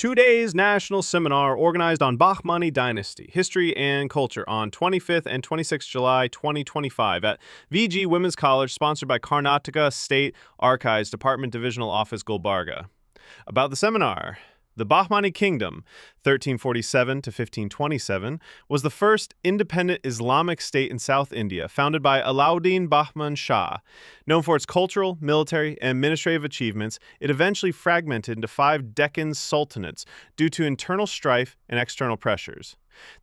2 days national seminar organized on Bahmani Dynasty, History and Culture on 25th and 26th July 2025 at VG Women's College, sponsored by Karnataka State Archives Department Divisional Office, Gulbarga. About the seminar. The Bahmani Kingdom, 1347 to 1527, was the first independent Islamic state in South India, founded by Alauddin Bahman Shah. Known for its cultural, military, and administrative achievements, it eventually fragmented into 5 Deccan sultanates due to internal strife and external pressures.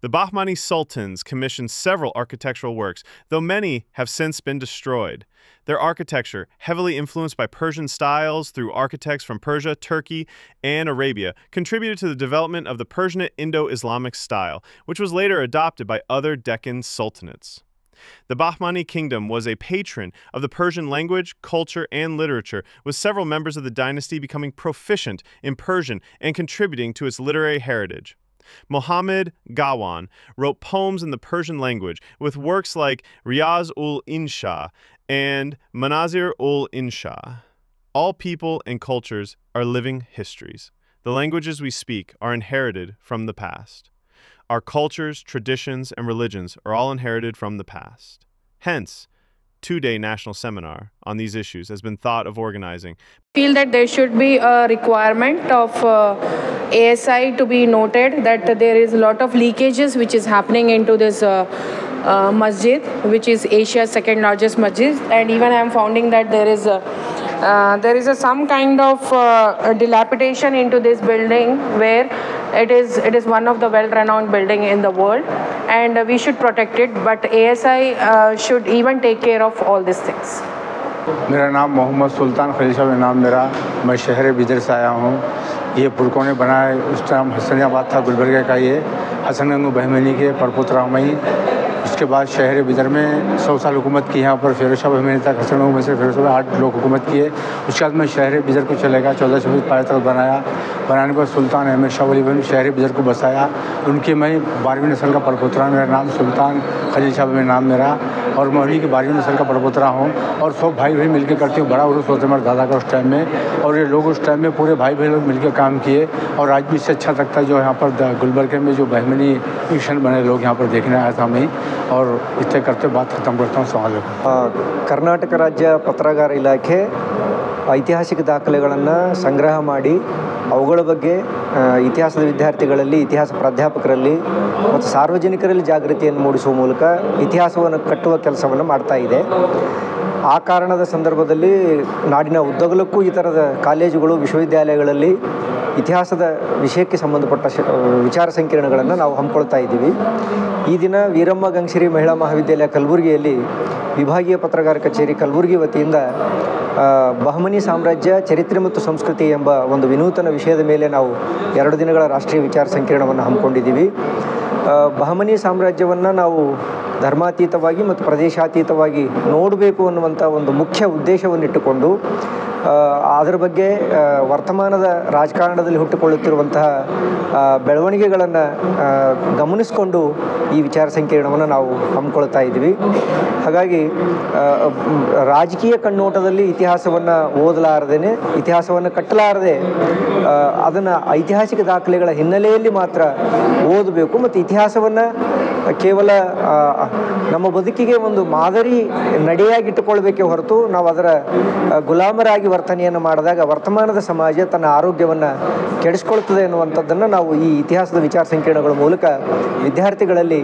The Bahmani sultans commissioned several architectural works, though many have since been destroyed. Their architecture, heavily influenced by Persian styles through architects from Persia, Turkey, and Arabia, contributed to the development of the Persianate Indo-Islamic style, which was later adopted by other Deccan sultanates. The Bahmani kingdom was a patron of the Persian language, culture, and literature, with several members of the dynasty becoming proficient in Persian and contributing to its literary heritage. Muhammad Gawan wrote poems in the Persian language with works like Riyaz-ul-Insha and Manazir-ul-Insha. All people and cultures are living histories. The languages we speak are inherited from the past. Our cultures, traditions, and religions are all inherited from the past. Hence, 2-day national seminar on these issues has been thought of organizing. I feel that there should be a requirement of ASI to be noted that there is a lot of leakages which is happening into this masjid, which is Asia's second largest masjid, and even I am finding that there is some kind of dilapidation into this building where it is one of the well-renowned building in the world, and we should protect it, but ASI should even take care of all these things. मेरा नाम मोहम्मद सुल्तान खलील साहब नाम मेरा, मैं शहर बिदर से आया हूँ। ये पुरकों ने बनाया, उस टाइम हसनियाबाद था गुलबर्गे का, ये हसन गंगू बहमनी के परपुत्र मई। उसके बाद शहर बिदर में 100 साल हुकूमत की, यहाँ पर फिरोज शाह बहमनी तक हसन गंगू में से फिरोज शाह 8 लोग हुकूमत किए। उसके बाद मैं शहर बिदर को चलेगा 1426 पाया तक बनाने पर सुल्तान अहमद शाह वली बहन शहर बिदर को बसाया। उनकी मैं 12वीं नस्ल का परपुत्रा, मेरा नाम सुल्तान खलील शाह में नाम मेरा, और मैं उन्हीं की 12वीं नस्ल का परपुत्रा हूँ। और सब भाई भाई मिलकर करते हुए बड़ा उर्स होता है मेरे दादा का उस टाइम में, और ये लोग उस टाइम में पूरे भाई भाई लोग मिलकर काम किए। और आज भी इससे अच्छा लगता है जो यहाँ पर गुलबर्गे में जो बहमनी मिशन बने लोग यहाँ पर देखने आया था मैं, और इतने करते बात खत्म करता हूँ। अस्सलाम वालेकुम। ಕರ್ನಾಟಕ ರಾಜ್ಯ ಪತ್ರಗಾರ ಇಲಾಖೆ ಐತಿಹಾಸಿಕ ದಾಖಲೆಗಳನ್ನು ಸಂಗ್ರಹ ಮಾಡಿ ಅವುಗಳ ಬಗ್ಗೆ ಇತಿಹಾಸದ ವಿದ್ಯಾರ್ಥಿಗಳಲ್ಲಿ, ಇತಿಹಾಸ ಪ್ರಾಧ್ಯಾಪಕರಲ್ಲಿ ಮತ್ತು ಸಾರ್ವಜನಿಕರಲ್ಲಿ ಜಾಗೃತಿಯನ್ನು ಮೂಡಿಸುವ ಮೂಲಕ ಇತಿಹಾಸವನ್ನು ಕಟ್ಟುವ ಕೆಲಸವನ್ನು ಮಾಡ್ತಾ ಇದೆ. ಆ ಕಾರಣದ ಸಂದರ್ಭದಲ್ಲಿ ನಾಡಿನ ಉದ್ದಗಲಕ್ಕೂ ಈ ಥರದ ಕಾಲೇಜುಗಳು, ವಿಶ್ವವಿದ್ಯಾಲಯಗಳಲ್ಲಿ ಇತಿಹಾಸದ ವಿಷಯಕ್ಕೆ ಸಂಬಂಧಪಟ್ಟ ವಿಚಾರ ಸಂಕಿರಣಗಳನ್ನು ನಾವು ಹಮ್ಮಿಕೊಳ್ತಾ ಇದ್ದೀವಿ. ಈ ದಿನ ವೀರಮ್ಮ ಗಂಗಸಿರಿ ಮಹಿಳಾ ಮಹಾವಿದ್ಯಾಲಯ ಕಲಬುರಗಿಯಲ್ಲಿ ವಿಭಾಗೀಯ ಪತ್ರಗಾರ ಕಚೇರಿ ಕಲಬುರಗಿ ವತಿಯಿಂದ ಬಹಮನಿ ಸಾಮ್ರಾಜ್ಯ ಚರಿತ್ರೆ ಮತ್ತು ಸಂಸ್ಕೃತಿ ಎಂಬ ಒಂದು ವಿನೂತನ ವಿಷಯದ ಮೇಲೆ ನಾವು 2 ದಿನಗಳ ರಾಷ್ಟ್ರೀಯ ವಿಚಾರ ಸಂಕಿರಣವನ್ನು ಹಮ್ಮಿಕೊಂಡಿದ್ದೀವಿ. ಬಹಮನಿ ಸಾಮ್ರಾಜ್ಯವನ್ನು ನಾವು ಧರ್ಮಾತೀತವಾಗಿ ಮತ್ತು ಪ್ರದೇಶಾತೀತವಾಗಿ ನೋಡಬೇಕು ಅನ್ನುವಂಥ ಒಂದು ಮುಖ್ಯ ಉದ್ದೇಶವನ್ನಿಟ್ಟುಕೊಂಡು ಅದರ ಬಗ್ಗೆ ವರ್ತಮಾನದ ರಾಜಕಾರಣದಲ್ಲಿ ಹುಟ್ಟಿಕೊಳ್ಳುತ್ತಿರುವಂತಹ ಬೆಳವಣಿಗೆಗಳನ್ನು ಗಮನಿಸಿಕೊಂಡು ಈ ವಿಚಾರ ಸಂಕಿರಣವನ್ನು ನಾವು ಹಮ್ಮಿಕೊಳ್ತಾ ಇದ್ದೀವಿ. ಹಾಗಾಗಿ ರಾಜಕೀಯ ಕಣ್ಣೋಟದಲ್ಲಿ ಇತಿಹಾಸವನ್ನು ಓದಲಾರದೇ, ಇತಿಹಾಸವನ್ನು ಕಟ್ಟಲಾರದೆ, ಅದನ್ನು ಐತಿಹಾಸಿಕ ದಾಖಲೆಗಳ ಹಿನ್ನೆಲೆಯಲ್ಲಿ ಮಾತ್ರ ಓದಬೇಕು ಮತ್ತು ಇತಿಹಾಸವನ್ನು ಕೇವಲ ನಮ್ಮ ಬದುಕಿಗೆ ಒಂದು ಮಾದರಿ ನಡೆಯಾಗಿಟ್ಟುಕೊಳ್ಬೇಕೇ ಹೊರತು ನಾವು ಅದರ ಗುಲಾಮರಾಗಿ ವರ್ತನೆಯನ್ನು ಮಾಡಿದಾಗ ವರ್ತಮಾನದ ಸಮಾಜ ತನ್ನ ಆರೋಗ್ಯವನ್ನು ಕೆಡಿಸ್ಕೊಳ್ತದೆ ಎನ್ನುವಂಥದ್ದನ್ನು ನಾವು ಈ ಇತಿಹಾಸದ ವಿಚಾರ ಸಂಕಿರಣಗಳ ಮೂಲಕ ವಿದ್ಯಾರ್ಥಿಗಳಲ್ಲಿ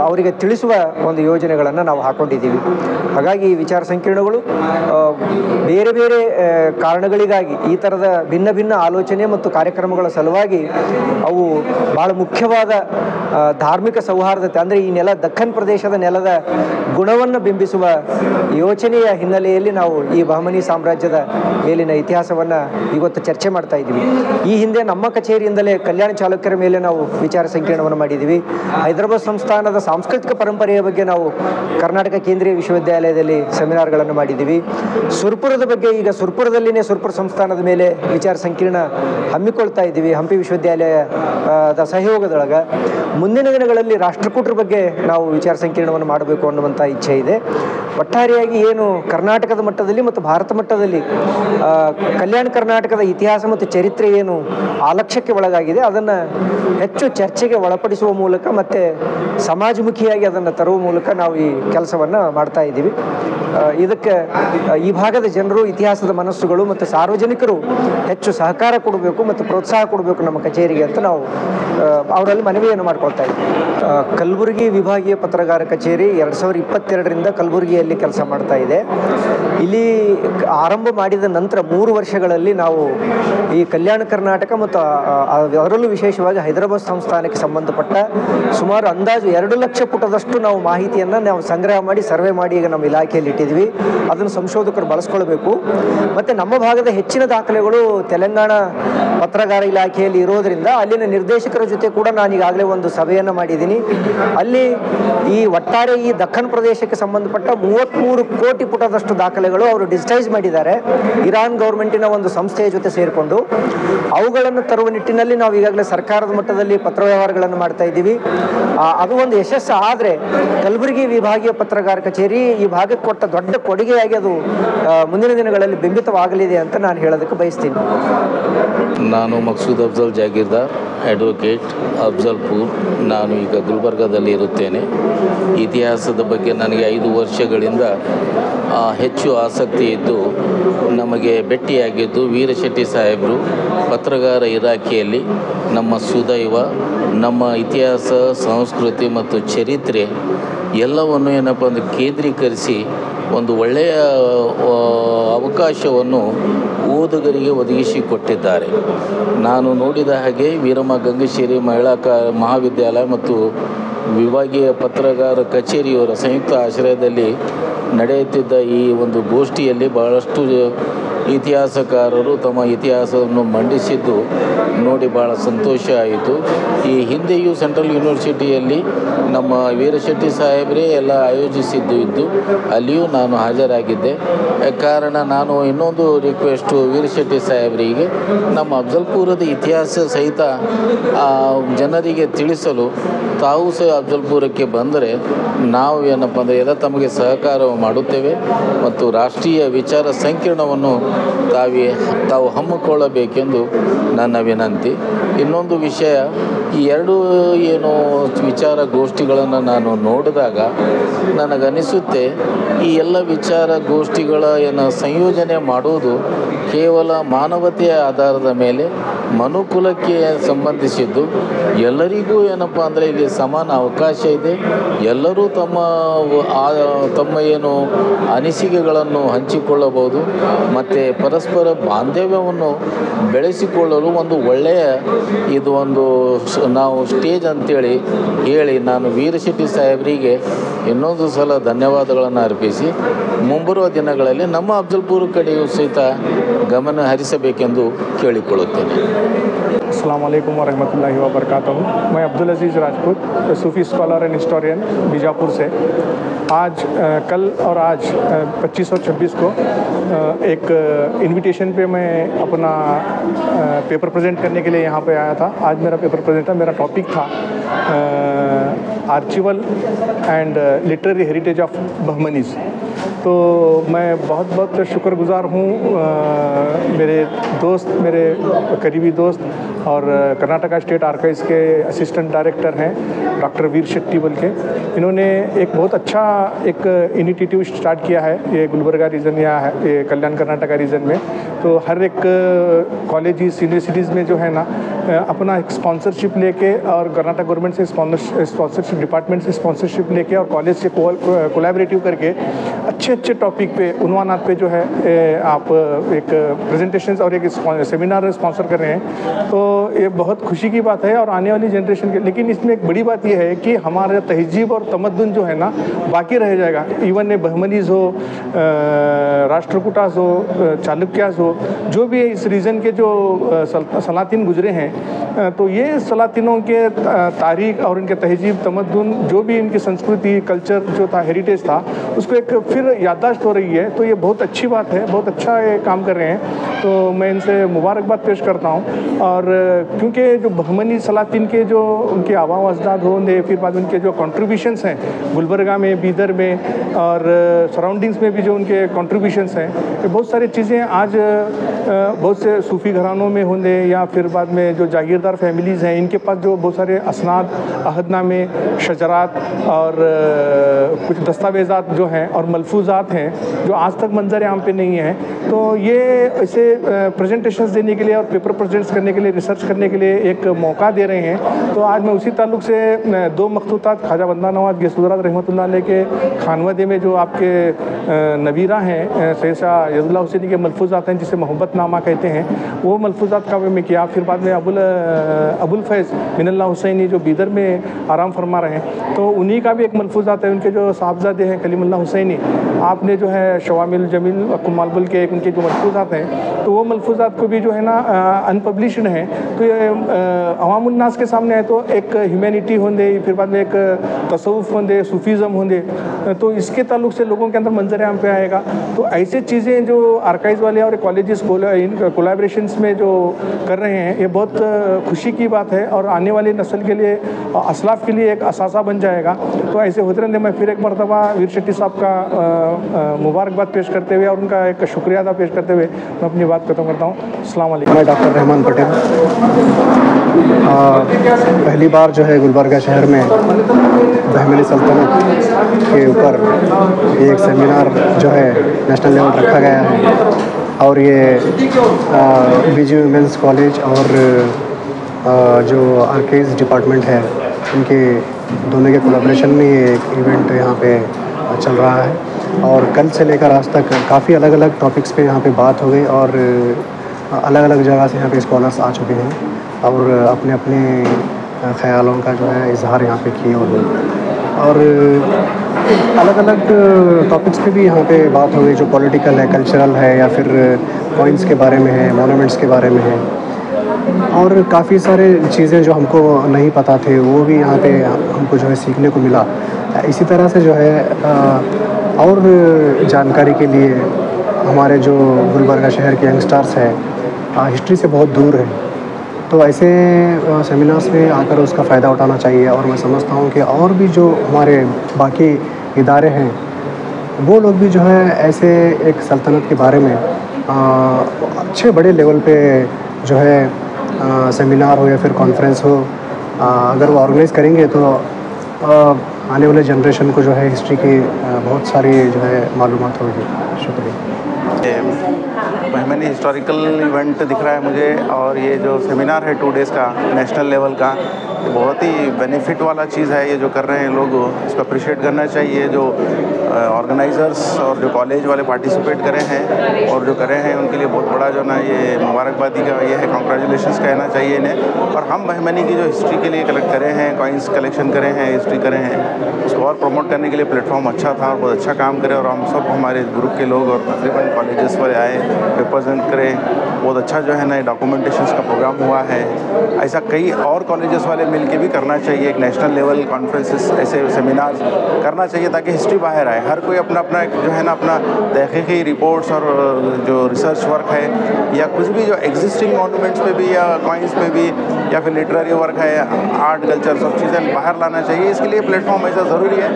ಅವರಿಗೆ ತಿಳಿಸುವ ಒಂದು ಯೋಜನೆಗಳನ್ನು ನಾವು ಹಾಕ್ಕೊಂಡಿದ್ದೀವಿ. ಹಾಗಾಗಿ ಈ ವಿಚಾರ ಸಂಕಿರಣಗಳು ಬೇರೆ ಬೇರೆ ಕಾರಣಗಳಿಗಾಗಿ, ಈ ಥರದ ಭಿನ್ನ ಭಿನ್ನ ಆಲೋಚನೆ ಮತ್ತು ಕಾರ್ಯಕ್ರಮಗಳ ಸಲುವಾಗಿ ಅವು ಭಾಳ ಮುಖ್ಯವಾದ ಧಾರ್ಮಿಕ ಸೌಹಾರ್ದತೆ, ಅಂದರೆ ಈ ನೆಲ ದಕ್ಕನ್ ಪ್ರದೇಶದ ನೆಲದ ಗುಣವನ್ನು ಬಿಂಬಿಸುವ ಯೋಚನೆಯ ಹಿನ್ನೆಲೆಯಲ್ಲಿ ನಾವು ಈ ಬಹಮನಿ ಸಾಮ್ರಾಜ್ಯದ ಮೇಲಿನ ಇತಿಹಾಸವನ್ನು ಇವತ್ತು ಚರ್ಚೆ ಮಾಡ್ತಾ ಇದ್ದೀವಿ. ಈ ಹಿಂದೆ ನಮ್ಮ ಕಚೇರಿಯಿಂದಲೇ ಕಲ್ಯಾಣ ಚಾಲುಕ್ಯರ ಮೇಲೆ ನಾವು ವಿಚಾರ ಸಂಕಿರಣವನ್ನು ಮಾಡಿದ್ದೀವಿ. ಹೈದರಾಬಾದ್ ಸಂಸ್ಥಾನದ ಸಾಂಸ್ಕೃತಿಕ ಪರಂಪರೆಯ ಬಗ್ಗೆ ನಾವು ಕರ್ನಾಟಕ ಕೇಂದ್ರೀಯ ವಿಶ್ವವಿದ್ಯಾಲಯದಲ್ಲಿ ಸೆಮಿನಾರ್ಗಳನ್ನು ಮಾಡಿದ್ದೀವಿ. ಸುರ್ಪುರದ ಬಗ್ಗೆ ಈಗ ಸುರ್ಪುರದಲ್ಲಿನೇ ಸುರ್ಪುರ ಸಂಸ್ಥಾನದ ಮೇಲೆ ವಿಚಾರ ಸಂಕಿರಣ ಹಮ್ಮಿಕೊಳ್ತಾ ಇದ್ದೀವಿ ಹಂಪಿ ವಿಶ್ವವಿದ್ಯಾಲಯದ ಸಹಯೋಗದೊಳಗೆ. ಮುಂದಿನ ದಿನಗಳಲ್ಲಿ ರಾಷ್ಟ್ರಕೂಟರ ಬಗ್ಗೆ ನಾವು ವಿಚಾರ ಸಂಕಿರಣವನ್ನು ಮಾಡಬೇಕು ಅನ್ನುವಂಥ ಇಚ್ಛೆ ಇದೆ. ಒಟ್ಟಾರೆಯಾಗಿ ಏನು ಕರ್ನಾಟಕದ ಮಟ್ಟದಲ್ಲಿ ಮತ್ತು ಭಾರತ ಭಾರತ ಮಟ್ಟದಲ್ಲಿ ಕಲ್ಯಾಣ ಕರ್ನಾಟಕದ ಇತಿಹಾಸ ಮತ್ತು ಚರಿತ್ರೆ ಏನು ಆಲಕ್ಷ್ಯಕ್ಕೆ ಒಳಗಾಗಿದೆ ಅದನ್ನು ಹೆಚ್ಚು ಚರ್ಚೆಗೆ ಒಳಪಡಿಸುವ ಮೂಲಕ ಮತ್ತು ಸಮಾಜಮುಖಿಯಾಗಿ ಅದನ್ನು ತರುವ ಮೂಲಕ ನಾವು ಈ ಕೆಲಸವನ್ನು ಮಾಡ್ತಾ ಇದ್ದೀವಿ. ಇದಕ್ಕೆ ಈ ಭಾಗದ ಜನರು, ಇತಿಹಾಸದ ಮನಸ್ಸುಗಳು ಮತ್ತು ಸಾರ್ವಜನಿಕರು ಹೆಚ್ಚು ಸಹಕಾರ ಕೊಡಬೇಕು ಮತ್ತು ಪ್ರೋತ್ಸಾಹ ಕೊಡಬೇಕು ನಮ್ಮ ಕಚೇರಿಗೆ ಅಂತ ನಾವು ಅವರಲ್ಲಿ ಮನವಿಯನ್ನು ಮಾಡ್ಕೊಳ್ತಾ ಇದ್ದೀವಿ. ಕಲಬುರಗಿ ವಿಭಾಗೀಯ ಪತ್ರಗಾರ ಕಚೇರಿ 2022ರಿಂದ ಕಲಬುರಗಿಯಲ್ಲಿ ಕೆಲಸ ಮಾಡ್ತಾ ಇದೆ. ಇಲ್ಲಿ ಆರಂಭ ಮಾಡಿದ ನಂತರ 3 ವರ್ಷಗಳಲ್ಲಿ ನಾವು ಈ ಕಲ್ಯಾಣ ಕರ್ನಾಟಕ ಮತ್ತು ಅದರಲ್ಲೂ ವಿಶೇಷವಾಗಿ ಹೈದರಾಬಾದ್ ಸಂಸ್ಥಾನಕ್ಕೆ ಸಂಬಂಧಪಟ್ಟ ಸುಮಾರು ಅಂದಾಜು 2 ಲಕ್ಷ ಪುಟದಷ್ಟು ನಾವು ಮಾಹಿತಿಯನ್ನು ನಾವು ಸಂಗ್ರಹ ಮಾಡಿ ಸರ್ವೆ ಮಾಡಿ ಈಗ ನಮ್ಮ ಇಲಾಖೆಯಲ್ಲಿ ಇಟ್ಟಿದ್ವಿ. ಅದನ್ನು ಸಂಶೋಧಕರು ಬಳಸ್ಕೊಳ್ಬೇಕು. ಮತ್ತು ನಮ್ಮ ಭಾಗದ ಹೆಚ್ಚಿನ ದಾಖಲೆಗಳು ತೆಲಂಗಾಣ ಪತ್ರಗಾರ ಇಲಾಖೆಯಲ್ಲಿ ಇರೋದರಿಂದ ಅಲ್ಲಿನ ನಿರ್ದೇಶಕರ ಜೊತೆ ಕೂಡ ನಾನು ಈಗಾಗಲೇ ಒಂದು ಸಭೆಯನ್ನು ಮಾಡಿದ್ದೀನಿ. ಅಲ್ಲಿ ಈ ಒಟ್ಟಾರೆ ಈ ದಕ್ಕನ್ ಪ್ರದೇಶಕ್ಕೆ ಸಂಬಂಧಪಟ್ಟ 33 ಕೋಟಿ ಪುಟದಷ್ಟು ದಾಖಲೆಗಳು ಅವರು ಡಿಜಿಟೈಸ್ ಮಾಡಿದ್ದಾರೆ ಇರಾನ್ ಗೌರ್ಮೆಂಟಿನ ಒಂದು ಸಂಸ್ಥೆಯ ಜೊತೆ ಸೇರಿಕೊಂಡು. ಅವುಗಳನ್ನು ತರುವ ನಿಟ್ಟಿನಲ್ಲಿ ನಾವು ಈಗಾಗಲೇ ಸರ್ಕಾರದ ಮಟ್ಟದಲ್ಲಿ ಪತ್ರ ವ್ಯವಹಾರಗಳನ್ನು ಮಾಡ್ತಾ ಇದ್ದೀವಿ. ಅದು ಒಂದು ಯಶಸ್ಸು ಆದರೆ ಕಲಬುರಗಿ ವಿಭಾಗೀಯ ಪತ್ರಗಾರ ಕಚೇರಿ ಈ ಭಾಗಕ್ಕೆ ಕೊಟ್ಟ ದೊಡ್ಡ ಕೊಡುಗೆಯಾಗಿ ಅದು ಮುಂದಿನ ದಿನಗಳಲ್ಲಿ ಬಿಂಬಿತವಾಗಲಿದೆ ಅಂತ ನಾನು ಹೇಳೋದಕ್ಕೆ ಬಯಸ್ತೀನಿ. ನಾನು ಮಕ್ಸೂದ್ ಅಫ್ಜಲ್ ಜಾಗೀರ್ದಾರ್, ಅಡ್ವೊಕೇಟ್, ಅಫ್ಜಲ್ಪುರ್. ನಾನು ಈಗ ಗುಲ್ಬರ್ಗಾದಲ್ಲಿ ಇರುತ್ತೇನೆ. ಇತಿಹಾಸದ ಬಗ್ಗೆ ನನಗೆ 5 ವರ್ಷಗಳಿಂದ ಹೆಚ್ಚು ಆಸಕ್ತಿ ಇದ್ದು ನಮಗೆ ಭೇಟಿಯಾಗಿದ್ದು ವೀರಶೆಟ್ಟಿ ಸಾಹೇಬರು ಪತ್ರಗಾರ ಇಲಾಖೆಯಲ್ಲಿ ನಮ್ಮ ಸುದೈವ, ನಮ್ಮ ಇತಿಹಾಸ, ಸಂಸ್ಕೃತಿ ಮತ್ತು ಚರಿತ್ರೆ ಎಲ್ಲವನ್ನು ಏನಪ್ಪ ಅಂದರೆ ಕೇಂದ್ರೀಕರಿಸಿ ಒಂದು ಒಳ್ಳೆಯ ಅವಕಾಶವನ್ನು ಓದುಗರಿಗೆ ಒದಗಿಸಿಕೊಟ್ಟಿದ್ದಾರೆ. ನಾನು ನೋಡಿದ ಹಾಗೆ ವೀರಮ್ಮ ಗಂಗಶ್ರೀ ಮಹಿಳಾ ಮಹಾವಿದ್ಯಾಲಯ ಮತ್ತು ವಿಭಾಗೀಯ ಪತ್ರಗಾರ ಕಚೇರಿಯವರ ಸಂಯುಕ್ತ ಆಶ್ರಯದಲ್ಲಿ ನಡೆಯುತ್ತಿದ್ದ ಈ ಒಂದು ಗೋಷ್ಠಿಯಲ್ಲಿ ಬಹಳಷ್ಟು ಇತಿಹಾಸಕಾರರು ತಮ್ಮ ಇತಿಹಾಸವನ್ನು ಮಂಡಿಸಿದ್ದು ನೋಡಿ ಭಾಳ ಸಂತೋಷ ಆಯಿತು. ಈ ಹಿಂದೆಯೂ ಸೆಂಟ್ರಲ್ ಯೂನಿವರ್ಸಿಟಿಯಲ್ಲಿ ನಮ್ಮ ವೀರಶೆಟ್ಟಿ ಸಾಹೇಬರೇ ಎಲ್ಲ ಆಯೋಜಿಸಿದ್ದು ಅಲ್ಲಿಯೂ ನಾನು ಹಾಜರಾಗಿದ್ದೆ. ಕಾರಣ ನಾನು ಇನ್ನೊಂದು ರಿಕ್ವೆಸ್ಟು ವೀರಶೆಟ್ಟಿ ಸಾಹೇಬರಿಗೆ ನಮ್ಮ ಅಫ್ಜಲ್ಪುರದ ಇತಿಹಾಸ ಸಹಿತ ಜನರಿಗೆ ತಿಳಿಸಲು ತಾವು ಸಹ ಅಫ್ಜಲ್ಪುರಕ್ಕೆ ಬಂದರೆ ನಾವು ಏನಪ್ಪ ಅಂದರೆ ಎಲ್ಲ ತಮಗೆ ಸಹಕಾರ ಮಾಡುತ್ತೇವೆ ಮತ್ತು ರಾಷ್ಟ್ರೀಯ ವಿಚಾರ ಸಂಕಿರಣವನ್ನು ತಾವು ಹಮ್ಮಿಕೊಳ್ಳಬೇಕೆಂದು ನನ್ನ ವಿನಂತಿ. ಇನ್ನೊಂದು ವಿಷಯ, ಈ 2 ವಿಚಾರಗೋಷ್ಠಿಗಳನ್ನು ನಾನು ನೋಡಿದಾಗ ನನಗನಿಸುತ್ತೆ ಈ ಎಲ್ಲ ವಿಚಾರಗೋಷ್ಠಿಗಳ ಸಂಯೋಜನೆ ಮಾಡುವುದು ಕೇವಲ ಮಾನವತೆಯ ಆಧಾರದ ಮೇಲೆ ಮನುಕುಲಕ್ಕೆ ಸಂಬಂಧಿಸಿದ್ದು. ಎಲ್ಲರಿಗೂ ಏನಪ್ಪ ಅಂದರೆ ಇಲ್ಲಿ ಸಮಾನ ಅವಕಾಶ ಇದೆ. ಎಲ್ಲರೂ ತಮ್ಮ ಅನಿಸಿಕೆಗಳನ್ನು ಹಂಚಿಕೊಳ್ಳಬಹುದು ಮತ್ತು ಪರಸ್ಪರ ಬಾಂಧವ್ಯವನ್ನು ಬೆಳೆಸಿಕೊಳ್ಳಲು ಒಂದು ಒಳ್ಳೆಯ ನಾವು ಸ್ಟೇಜ್ ಅಂತೇಳಿ ಹೇಳಿ ನಾನು ವೀರಶೆಟ್ಟಿ ಸಾಹೇಬರಿಗೆ ಇನ್ನೊಂದು ಸಲ ಧನ್ಯವಾದಗಳನ್ನು ಅರ್ಪಿಸಿ ಮುಂಬರುವ ದಿನಗಳಲ್ಲಿ ನಮ್ಮ ಅಫ್ಜಲ್ಪುರ ಕಡೆಯೂ ಸಹಿತ ಗಮನ ಹರಿಸಬೇಕೆಂದು ಕೇಳಿಕೊಳ್ಳುತ್ತೇನೆ. अस्सलाम वालेकुम वरहमतुल्लाहि वबरकातुहू। मैं अब्दुल अजीज़ राजपूत, सूफ़ी स्कॉलर एंड हिस्टोरियन बीजापुर से। कल और आज 25 और 26 को एक इनविटेशन पे मैं अपना पेपर प्रेजेंट करने के लिए यहाँ पे आया था। आज मेरा पेपर प्रेजेंट था, मेरा टॉपिक था archival and literary heritage of बहमनीज़। तो मैं बहुत बहुत शुक्रगुज़ार हूँ मेरे दोस्त, मेरे करीबी दोस्त और कर्नाटका स्टेट आर्काइव्स के असिस्टेंट डायरेक्टर हैं डॉक्टर वीर शेट्टी बोल के। इन्होंने एक बहुत अच्छा एक इनिशिएटिव स्टार्ट किया है ये गुलबर्गा रीजन या है ये कल्याण कर्नाटका रीजन में। तो हर एक कॉलेजेस यूनिवर्सिटीज़ में जो है ना अपना एक स्पॉन्सरशिप लेके और कर्नाटक गवर्नमेंट से स्पॉन्सरशिप डिपार्टमेंट से स्पॉन्सरशिप लेके और कॉलेज से कोलैबोरेटिव करके अच्छे टॉपिक पे उन्वानात पे जो है आप एक प्रेजेंटेशंस और एक सेमिनार स्पॉन्सर कर रहे हैं। तो ये बहुत खुशी की बात है और आने वाली जनरेशन के। लेकिन इसमें एक बड़ी बात ये है कि हमारा तहजीब और तमद्दुन जो है ना बाकी रह जाएगा। इवन ये बहमनीज़ हो, राष्ट्रकूटास हो, चालुक्यास हो, जो भी इस रीजन के जो सलातीन गुजरे हैं, तो ये सलातीनों के तारीख और इनके तहजीब तमद्दुन जो भी इनकी संस्कृति कल्चर जो था हेरिटेज था उसको एक फिर याददाश्त हो रही है। तो ये बहुत अच्छी बात है, बहुत अच्छा ये काम कर रहे हैं। तो मैं इनसे मुबारकबाद पेश करता हूँ। और क्योंकि जो बहमनी सलातीन के जो उनके आबा व अजदाद होंगे, फिर बाद उनके जो कंट्रीब्यूशंस हैं गुलबर्गा में, बीदर में और सराउंडिंग्स में भी जो उनके कंट्रीब्यूशंस हैं, ये बहुत सारी चीज़ें आज बहुत से सूफ़ी घरानों में होंगे या फिर बाद में जो जागीरदार फैमिलीज़ हैं, इनके पास जो बहुत सारे असनाद, अहदनामे, शजरात और कुछ दस्तावेज़ात जो हैं और मलफूज़ात हैं जो आज तक मंजर आम पे नहीं हैं। तो ये ऐसे प्रेजेंटेशंस देने के लिए और पेपर प्रेजेंट्स करने के लिए, रिसर्च करने के लिए एक मौका दे रहे हैं। तो आज मैं उसी ताल्लुक़ से 2 मखतूतात ख्वाजा बंदा नवाज गेसुदरात रहमतुल्लाह अलैह के खानवदे में जो आपके नबीरा हैं सैयद शाह यदुल्ला हुसैनी के मलफूज़ात हैं जिसे मोहब्बत नामा कहते हैं, वो मलफूज़ात का मैं किया। फिर बाद में अबुल फैज़ मिनल्लाह हुसैनी जो बीदर में आराम फरमा रहे हैं, तो उन्हीं का भी एक मलफूज़ात है। उनके जो साहबजादे हैं कलीमुल्लाह हुसैनी, आपने जो है शवामिल जमील कुमालबुल के उनके जो मलफूज़ात हैं, तो वो मलफूज़ात को भी जो है ना अनपब्लिश्ड हैं। तो ये अवामुन्नास के सामने है। तो एक ह्यूमैनिटी होंगे, फिर बाद में एक तसव्वुफ़ होंगे, सूफ़ीज़म होंगे, तो इसके ताल्लुक़ से लोगों के अंदर मंजर आम पे आएगा। तो ऐसे चीज़ें जो आर्काइव्स वाले और कॉलेजेस कोलैबोरेशंस में जो कर रहे हैं, ये बहुत खुशी की बात है और आने वाली नस्ल के लिए, असलाफ़ के लिए एक असासा बन जाएगा। तो ऐसे होते रहने मैं फिर एक मरतबा वीर शेट्टी साहब का मुबारकबाद पेश करते हुए और उनका एक शुक्रिया अदा पेश करते हुए मैं अपनी बात खत्म करता हूँ। अस्सलाम वालेकुम। मैं डॉक्टर रहमान पटेल। पहली बार जो है गुलबर्गा शहर में बहमनी सल्तनत के ऊपर एक सेमिनार जो है नेशनल लेवल रखा गया है और ये बीजी वुमेंस कॉलेज और जो आर्काइव्स डिपार्टमेंट है, उनके दोनों के कोलैबोरेशन में ये एक इवेंट यहाँ पे चल रहा है। और कल से लेकर आज तक काफ़ी अलग अलग टॉपिक्स पे यहाँ पे बात हो गई और अलग अलग जगह से यहाँ पे स्कॉलर्स आ चुके हैं और अपने अपने ख़यालों का जो है इजहार यहाँ पे किए और अलग अलग टॉपिक्स पे भी यहाँ पे बात हो गई, जो पॉलिटिकल है, कल्चरल है या फिर कॉइन्स के बारे में है, मॉन्यूमेंट्स के बारे में है और काफ़ी सारे चीज़ें जो हमको नहीं पता थे वो भी यहाँ पे हमको जो है सीखने को मिला। इसी तरह से जो है और जानकारी के लिए हमारे जो गुलबर्गा शहर के यंगस्टर्स हैं हिस्ट्री से बहुत दूर है, तो ऐसे सेमिनार्स में आकर उसका फ़ायदा उठाना चाहिए। और मैं समझता हूँ कि और भी जो हमारे बाकी इदारे हैं वो लोग भी जो है ऐसे एक सल्तनत के बारे में अच्छे बड़े लेवल पे जो है सेमिनार हो या फिर कॉन्फ्रेंस हो, अगर वो ऑर्गेनाइज़ करेंगे तो आने वाले जनरेशन को जो है हिस्ट्री की बहुत सारी जो है मालूमात होगी। शुक्रिया। बहमनी हिस्टोरिकल इवेंट दिख रहा है मुझे और ये जो सेमिनार है 2 डेज़ का नेशनल लेवल का, बहुत ही बेनिफिट वाला चीज़ है ये जो कर रहे हैं लोग, इसको अप्रिशिएट करना चाहिए। जो ऑर्गेनाइज़र्स और जो कॉलेज वाले पार्टिसिपेट करे हैं और जो करे हैं उनके लिए बहुत बड़ा जो ना ये मुबारकबादी का ये है, कॉन्ग्रेचुलेशंस कहना चाहिए इन्हें। और हम बहमनी की जो हिस्ट्री के लिए कलेक्ट करे हैं, कॉइन्स कलेक्शन करे हैं, हिस्ट्री करे हैं, उसको और प्रमोट करने के लिए प्लेटफॉर्म अच्छा था और बहुत अच्छा काम करे। और हम सब हमारे ग्रुप के लोग और तकरीबन कॉलेजेस वाले आए, रिप्रेजेंट करें, बहुत अच्छा जो है ना डॉक्यूमेंटेशंस का प्रोग्राम हुआ है। ऐसा कई और कॉलेजेस वाले मिल के भी करना चाहिए, एक नेशनल लेवल कॉन्फ्रेंसेस ऐसे सेमिनार करना चाहिए ताकि हिस्ट्री बाहर आए। हर कोई अपना अपना जो है ना अपना तहकीकी रिपोर्ट्स और जो रिसर्च वर्क है या कुछ भी जो एग्जिस्टिंग मॉन्यूमेंट्स पे भी या कॉइन्स पे भी या फिर लिटरेरी वर्क है, आर्ट कल्चर, सब चीज़ें बाहर लाना चाहिए। इसके लिए प्लेटफॉर्म ऐसा ज़रूरी है।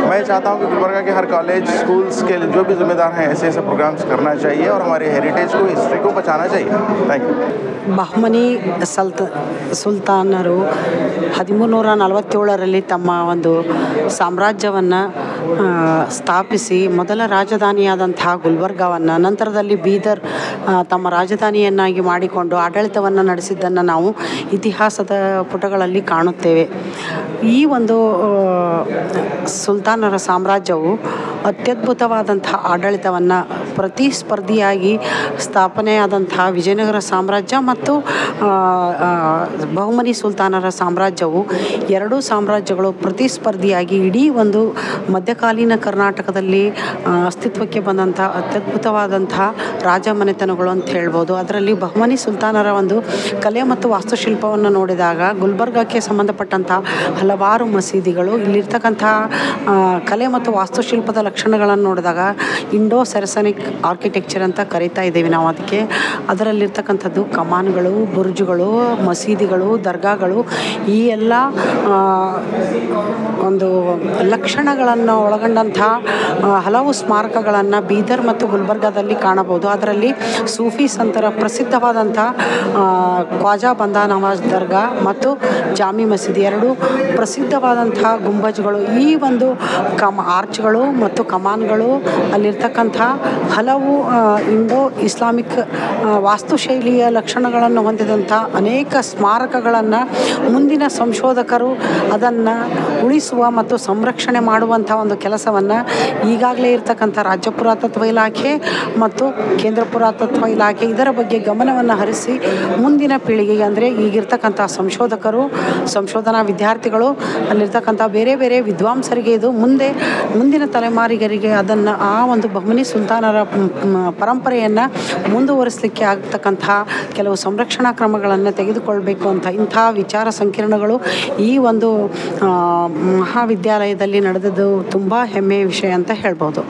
मैं चाहता हूँ कि गुलबर्गा के हर कॉलेज, स्कूल्स के जो भी जिम्मेदार हैं ऐसे ऐसे प्रोग्राम्स करना चाहिए और हमारे हेरिटेज को, हिस्ट्री को बचाना चाहिए। Thank you. ಬಹ್ಮನಿ ಸುಲ್ತಾನರು 1347ರಲ್ಲಿ ತಮ್ಮ ಒಂದು ಸಾಮ್ರಾಜ್ಯವನ್ನು ಸ್ಥಾಪಿಸಿ ಮೊದಲ ರಾಜಧಾನಿಯಾದಂತಹ ಗುಲ್ಬರ್ಗಾವನ್ನು, ನಂತರದಲ್ಲಿ ಬೀದರ್ ತಮ್ಮ ರಾಜಧಾನಿಯನ್ನಾಗಿ ಮಾಡಿಕೊಂಡು ಆಡಳಿತವನ್ನು ನಡೆಸಿದ್ದನ್ನು ನಾವು ಇತಿಹಾಸದ ಪುಟಗಳಲ್ಲಿ ಕಾಣುತ್ತೇವೆ. ಈ ಒಂದು ಸುಲ್ತಾನರ ಸಾಮ್ರಾಜ್ಯವು ಅತ್ಯದ್ಭುತವಾದಂತಹ ಆಡಳಿತವನ್ನು ಪ್ರತಿಸ್ಪರ್ಧಿಯಾಗಿ ಸ್ಥಾಪನೆಯಾದಂತಹ ವಿಜಯನಗರ ಸಾಮ್ರಾಜ್ಯ ಮತ್ತು ಬಹುಮನಿ ಸುಲ್ತಾನರ ಸಾಮ್ರಾಜ್ಯವು ಎರಡೂ ಸಾಮ್ರಾಜ್ಯಗಳು ಪ್ರತಿಸ್ಪರ್ಧಿಯಾಗಿ ಇಡೀ ಒಂದು ಮಧ್ಯಕಾಲೀನ ಕರ್ನಾಟಕದಲ್ಲಿ ಅಸ್ತಿತ್ವಕ್ಕೆ ಬಂದಂಥ ಅತ್ಯದ್ಭುತವಾದಂಥ ರಾಜಮನೆತನಗಳು ಅಂತ ಹೇಳ್ಬೋದು. ಅದರಲ್ಲಿ ಬಹುಮನಿ ಸುಲ್ತಾನರ ಒಂದು ಕಲೆ ಮತ್ತು ವಾಸ್ತುಶಿಲ್ಪವನ್ನು ನೋಡಿದಾಗ ಗುಲ್ಬರ್ಗಕ್ಕೆ ಸಂಬಂಧಪಟ್ಟಂಥ ಹಲವಾರು ಮಸೀದಿಗಳು, ಇಲ್ಲಿರ್ತಕ್ಕಂಥ ಕಲೆ ಮತ್ತು ವಾಸ್ತುಶಿಲ್ಪದ ಲಕ್ಷಣಗಳನ್ನು ನೋಡಿದಾಗ ಇಂಡೋ ಸೆರಸನಿಕ್ ಆರ್ಕಿಟೆಕ್ಚರ್ ಅಂತ ಕರಿತಾ ಇದ್ದೀವಿ ನಾವು ಅದಕ್ಕೆ. ಅದರಲ್ಲಿರ್ತಕ್ಕಂಥದ್ದು ಕಮಾನ್ಗಳು, ಬುರ್ಜುಗಳು, ಮಸೀದಿಗಳು, ದರ್ಗಾಗಳು, ಈ ಎಲ್ಲ ಒಂದು ಲಕ್ಷಣಗಳನ್ನು ಒಳಗೊಂಡಂಥ ಹಲವು ಸ್ಮಾರಕಗಳನ್ನು ಬೀದರ್ ಮತ್ತು ಗುಲ್ಬರ್ಗಾದಲ್ಲಿ ಕಾಣಬಹುದು. ಅದರಲ್ಲಿ ಸೂಫಿ ಸಂತರ ಪ್ರಸಿದ್ಧವಾದಂಥ ಖ್ವಾಜಾ ಬಂದಾ ನವಾಜ್ ದರ್ಗಾ ಮತ್ತು ಜಾಮಿ ಮಸೀದಿ ಎರಡು ಪ್ರಸಿದ್ಧವಾದಂಥ ಗುಂಬಜ್ಗಳು, ಈ ಒಂದು ಆರ್ಚ್ಗಳು ಮತ್ತು ಕಮಾನ್ಗಳು, ಅಲ್ಲಿರ್ತಕ್ಕಂಥ ಹಲವು ಇಂಡೋ ಇಸ್ಲಾಮಿಕ್ ವಾಸ್ತುಶೈಲಿಯ ಲಕ್ಷಣಗಳನ್ನು ಹೊಂದಿದಂಥ ಅನೇಕ ಸ್ಮಾರಕಗಳನ್ನು ಮುಂದಿನ ಸಂಶೋಧಕರು ಅದನ್ನು ಉಳಿಸುವ ಮತ್ತು ಸಂರಕ್ಷಣೆ ಮಾಡುವಂಥ ಒಂದು ಕೆಲಸವನ್ನು ಈಗಾಗಲೇ ಇರ್ತಕ್ಕಂಥ ರಾಜ್ಯ ಪುರಾತತ್ವ ಇಲಾಖೆ ಮತ್ತು ಕೇಂದ್ರ ಪುರಾತತ್ವ ಇಲಾಖೆ ಇದರ ಬಗ್ಗೆ ಗಮನವನ್ನು ಹರಿಸಿ ಮುಂದಿನ ಪೀಳಿಗೆಗೆ, ಅಂದರೆ ಈಗಿರ್ತಕ್ಕಂಥ ಸಂಶೋಧಕರು, ಸಂಶೋಧನಾ ವಿದ್ಯಾರ್ಥಿಗಳು, ಅಲ್ಲಿರ್ತಕ್ಕಂಥ ಬೇರೆ ಬೇರೆ ವಿದ್ವಾಂಸರಿಗೆ ಇದು ಮುಂದಿನ ತಲೆಮಾರಿಗರಿಗೆ ಅದನ್ನು ಆ ಒಂದು ಬಹಮನಿ ಸುಲ್ತಾನರ ಪರಂಪರೆಯನ್ನು ಮುಂದುವರಿಸಲಿಕ್ಕೆ ಆಗ್ತಕ್ಕಂಥ ಕೆಲವು ಸಂರಕ್ಷಣಾ ಕ್ರಮಗಳನ್ನು ತೆಗೆದುಕೊಳ್ಬೇಕು ಅಂತ ಇಂಥ ವಿಚಾರ ಸಂಕಿರಣಗಳು ಈ ಒಂದು ಮಹಾವಿದ್ಯಾಲಯದಲ್ಲಿ ನಡೆದದ್ದು ತುಂಬ ಹೆಮ್ಮೆಯ ವಿಷಯ ಅಂತ ಹೇಳ್ಬೋದು.